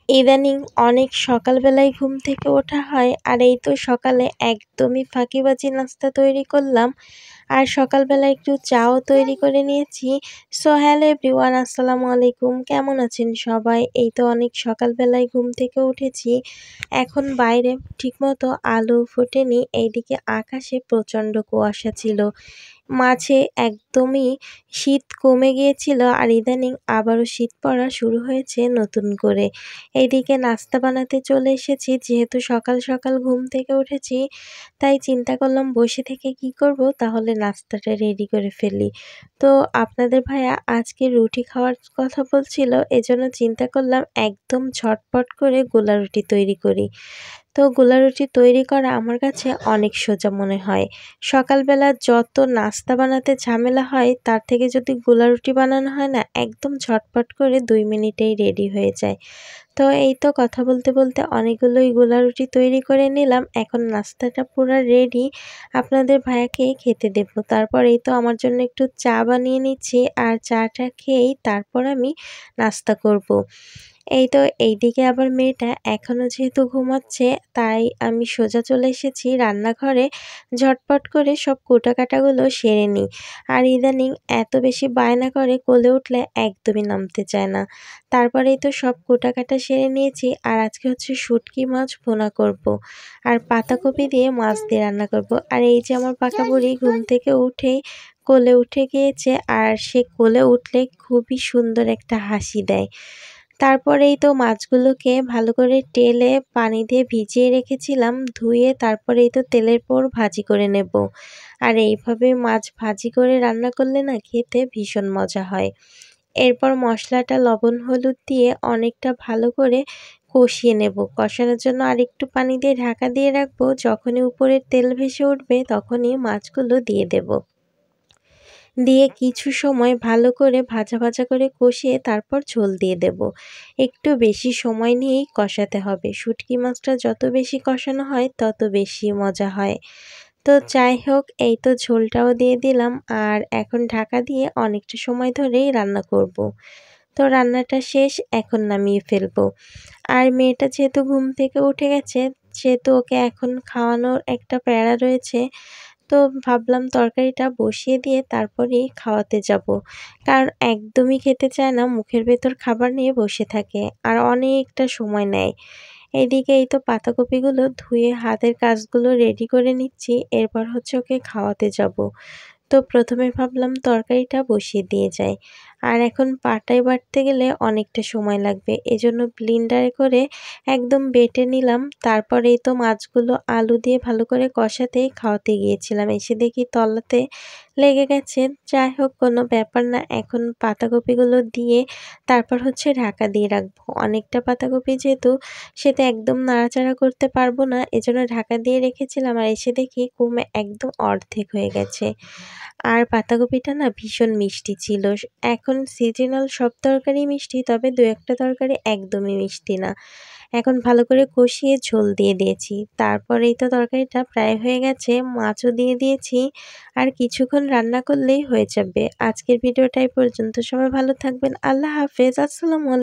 ইদানিং অনেক সকালবেলায় ঘুম থেকে ওঠা হয়, আর এই তো সকালে একদমই ফাঁকিবাজি নাস্তা তৈরি করলাম। আর সকালবেলা একটু চাও তৈরি করে নিয়েছি। সো হ্যালো এভরিওয়ান, আসসালামু আলাইকুম। কেমন আছেন সবাই? এই তো অনেক সকালবেলায় ঘুম থেকে উঠেছি। এখন বাইরে ঠিকমতো আলো ফোটেনি, এইদিকে আকাশে প্রচণ্ড কুয়াশা ছিল। মাঝে একদমই শীত কমে গিয়েছিল, আর ইদানিং আবারও শীত পড়া শুরু হয়েছে নতুন করে। এইদিকে নাস্তা বানাতে চলে এসেছি, যেহেতু সকাল সকাল ঘুম থেকে উঠেছি, তাই চিন্তা করলাম বসে থেকে কি করব, তাহলে নাস্তাটা রেডি করে ফেলি। তো আপনাদের ভাইয়া আজকে রুটি খাওয়ার কথা বলছিল, এজন্য চিন্তা করলাম একদম ঝটপট করে গোলা রুটি তৈরি করি। তো গোলা রুটি তৈরি করা আমার কাছে অনেক সোজা মনে হয়। সকালবেলা যত নাস্তা বানাতে ঝামেলা হয়, তার থেকে যদি গোলা রুটি বানানো হয় না, একদম ঝটপট করে 2 মিনিটেই রেডি হয়ে যায়। তো এই তো কথা বলতে বলতে অনেকগুলোই গোলা রুটি তৈরি করে নিলাম। এখন নাস্তাটা পুরা রেডি, আপনাদের ভাইয়াকে খেতে দেব। তারপর এই তো আমার জন্য একটু চা বানিয়ে নিচ্ছি, আর চাটা খেয়েই তারপর আমি নাস্তা করব। এই তো এইদিকে আবার মেয়েটা এখনও যেহেতু ঘুমাচ্ছে, তাই আমি সোজা চলে এসেছি রান্নাঘরে, ঝটপট করে সব কুটাকাটাগুলো সেরে নিই। আর ইদানিং এত বেশি বায়না করে, কোলে উঠলে একদমই নামতে চায় না। তারপরেই তো সব কুটাকাটা সেরে নিয়েছি, আর আজকে হচ্ছে শুটকি মাছ ভুনা করব। আর পাতাকপি দিয়ে মাছ দিয়ে রান্না করব। আর এই যে আমার পাকা বুড়ি ঘুম থেকে উঠেই কোলে উঠে গিয়েছে, আর সে কোলে উঠলে খুবই সুন্দর একটা হাসি দেয়। তারপরেই তো মাছগুলোকে ভালো করে টেলে পানি দিয়ে ভিজিয়ে রেখেছিলাম, ধুয়ে তারপরেই তো তেলের পর ভাজি করে নেব। আর এইভাবে মাছ ভাজি করে রান্না করলে না, খেতে ভীষণ মজা হয়। এরপর মশলাটা লবণ হলুদ দিয়ে অনেকটা ভালো করে কষিয়ে নেব। কষানোর জন্য আরেকটু পানি দিয়ে ঢাকা দিয়ে রাখবো। যখনই উপরে তেল ভেসে উঠবে, তখনই মাছগুলো দিয়ে দেব। দিয়ে কিছু সময় ভালো করে ভাজা ভাজা করে কষিয়ে তারপর ঝোল দিয়ে দেব। একটু বেশি সময় নিয়েই কষাতে হবে। শুটকি মাছটা যত বেশি কষানো হয়, তত বেশি মজা হয়। তো যাই হোক, এই তো ঝোলটাও দিয়ে দিলাম, আর এখন ঢাকা দিয়ে অনেকটা সময় ধরেই রান্না করব। তো রান্নাটা শেষ, এখন নামিয়ে ফেলবো। আর মেয়েটা যেহেতু ঘুম থেকে উঠে গেছে, সেহেতু ওকে এখন খাওয়ানোর একটা প্যারা রয়েছে। তো ভাবলাম তরকারিটা বসিয়ে দিয়ে তারপরেই খাওয়াতে যাব। কারণ একদমই খেতে চায় না, মুখের ভেতর খাবার নিয়ে বসে থাকে, আর অনেকটা সময় নেয়। এদিকে এই তো পাতাকপিগুলো ধুয়ে হাতের কাজগুলো রেডি করে নিচ্ছি, এরপর হচ্ছে ওকে খাওয়াতে যাব। তো প্রথমে ভাবলাম তরকারিটা বসিয়ে দিয়ে যাই। আর এখন পাটায় বাটতে গেলে অনেকটা সময় লাগবে, এজন্য ব্লেন্ডারে করে একদম বেটে নিলাম। তারপরেই তো মাছগুলো আলু দিয়ে ভালো করে কষাতেই খাওয়াতে গিয়েছিলাম, এসে দেখি তলাতে লেগে গেছে। যাই হোক, কোনো ব্যাপার না। এখন পাতাকপিগুলো দিয়ে তারপর হচ্ছে ঢাকা দিয়ে রাখবো। অনেকটা পাতাকপি যেহেতু, সেটা একদম নাড়াচাড়া করতে পারবো না, এজন্য ঢাকা দিয়ে রেখেছিলাম। আর এসে দেখি কমে একদম অর্ধেক হয়ে গেছে। আর পাতাকপিটা না ভীষণ মিষ্টি ছিল। এখন সিজনাল সব তরকারি মিষ্টি, তবে ২-১টা তরকারি একদমই মিষ্টি না। এখন ভালো করে কষিয়ে ঝোল দিয়ে দিয়েছি। তারপরেই তো তরকারিটা প্রায় হয়ে গেছে, মাছও দিয়ে দিয়েছি। আর কিছুক্ষণ রান্না করলেই হয়ে যাবে। আজকের ভিডিওটা এই পর্যন্ত। সবাই ভালো থাকবেন। আল্লাহ হাফেজ। আসসালামু আলাইকুম।